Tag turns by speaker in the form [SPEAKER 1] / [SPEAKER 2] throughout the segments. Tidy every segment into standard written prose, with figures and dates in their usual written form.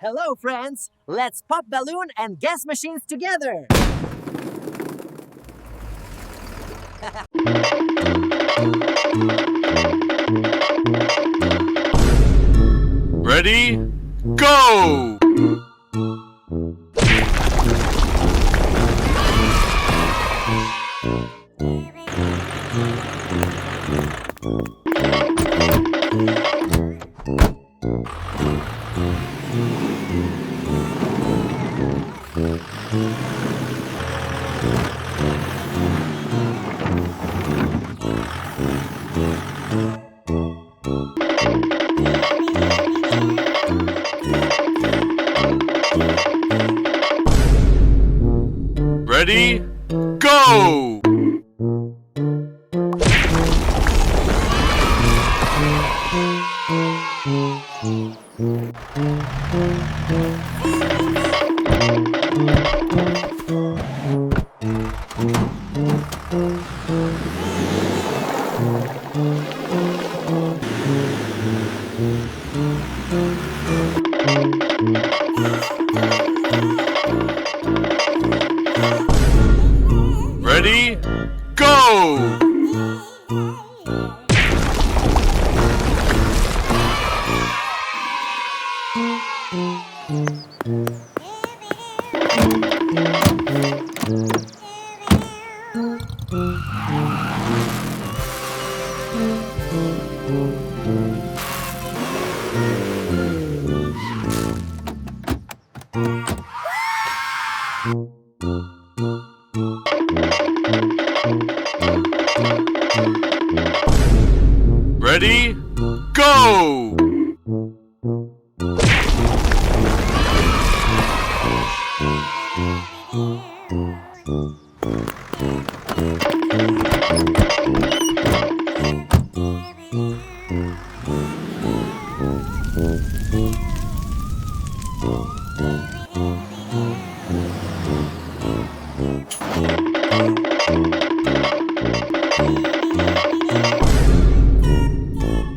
[SPEAKER 1] Hello, friends! Let's pop balloon and gas machines together!
[SPEAKER 2] Ready? Go! Ready? Go! Ready? Go! Ready? Go!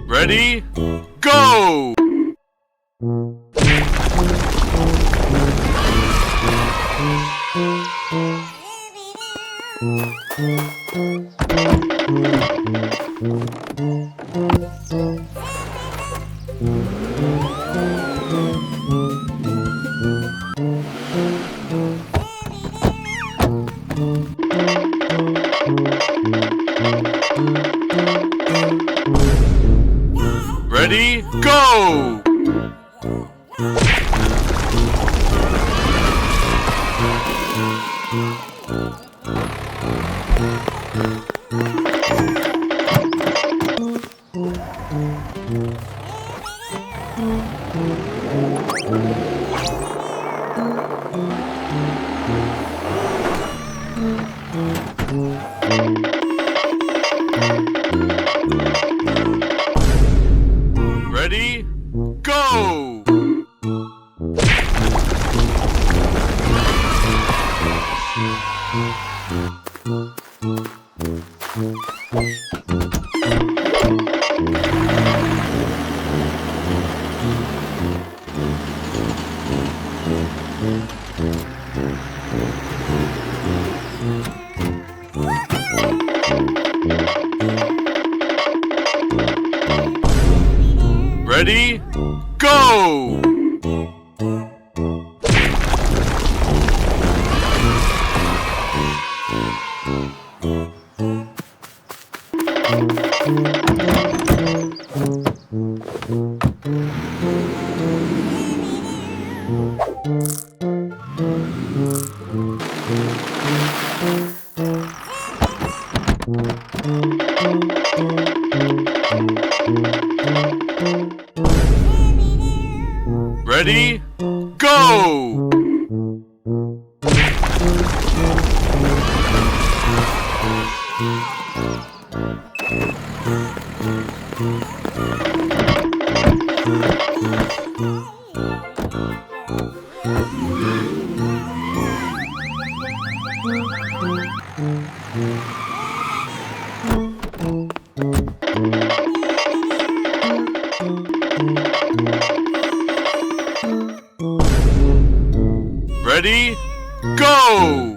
[SPEAKER 2] Ready? Go! Ready? Go! Ready? Go! Ready? Go! Ready? Go! Ready, go!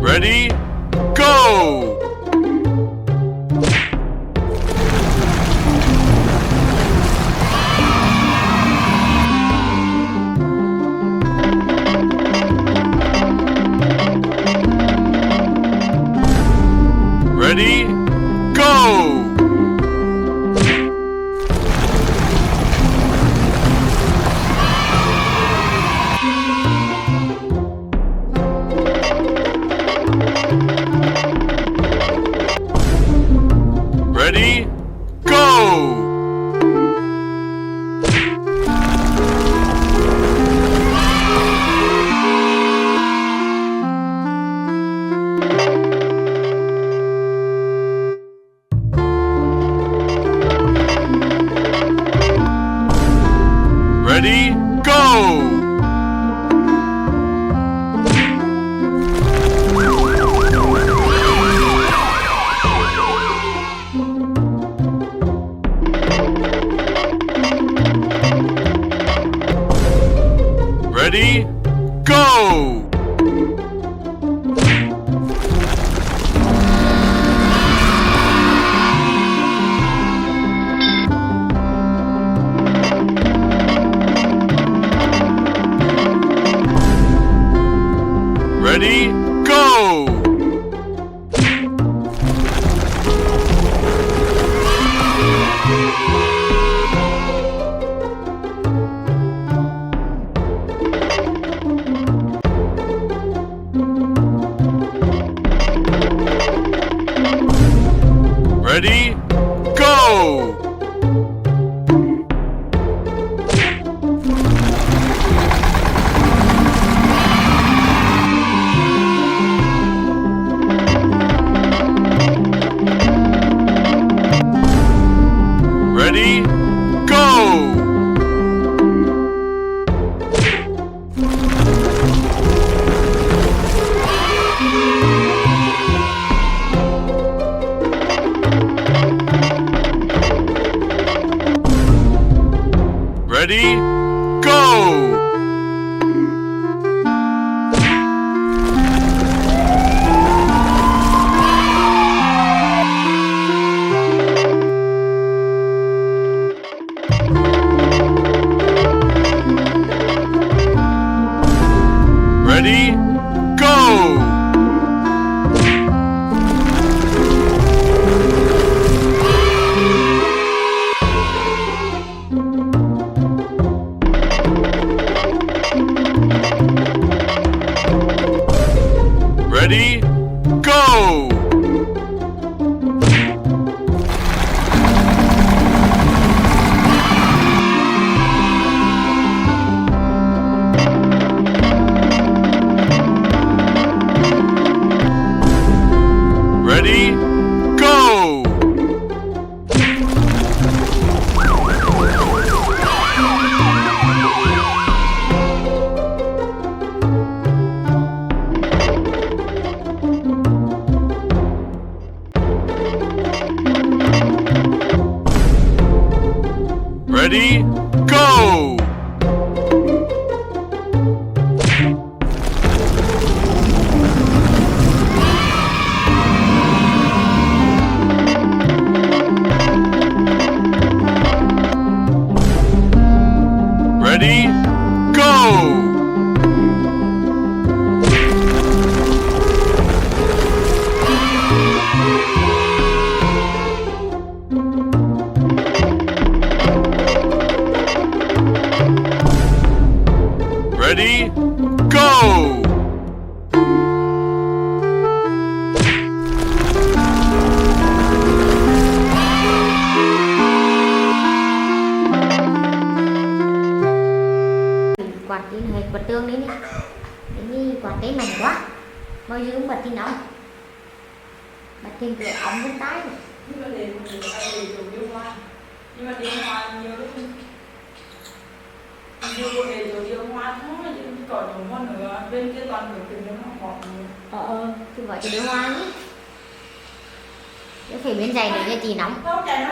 [SPEAKER 2] Ready, go! Ready, go! Ready, go! Ready, go! Ready, go! Ready, go! Ready, go! Ready, go! Ready, go! Ready, go! Ready, go! Ready, go! Ready, go! Ready, go! Ready, go!
[SPEAKER 3] quạt đi này, quạt tương đấy đi. Cái gì quạt cái mạnh quá. Bao giờ cũng bật thì nóng. Bật thêm cửa ống bên tay.
[SPEAKER 4] Nhưng mà để điều hòa. Nhưng mà điều hòa nhiều lúc điều hòa thôi, chứ còn nhiều hơn nữa. Bên kia toàn được tiền nó ngọt nữa.
[SPEAKER 3] Thì gọi cho điều hòa nhé. Nếu phải bên dày để cho chị nóng.
[SPEAKER 4] Đâu, cái nó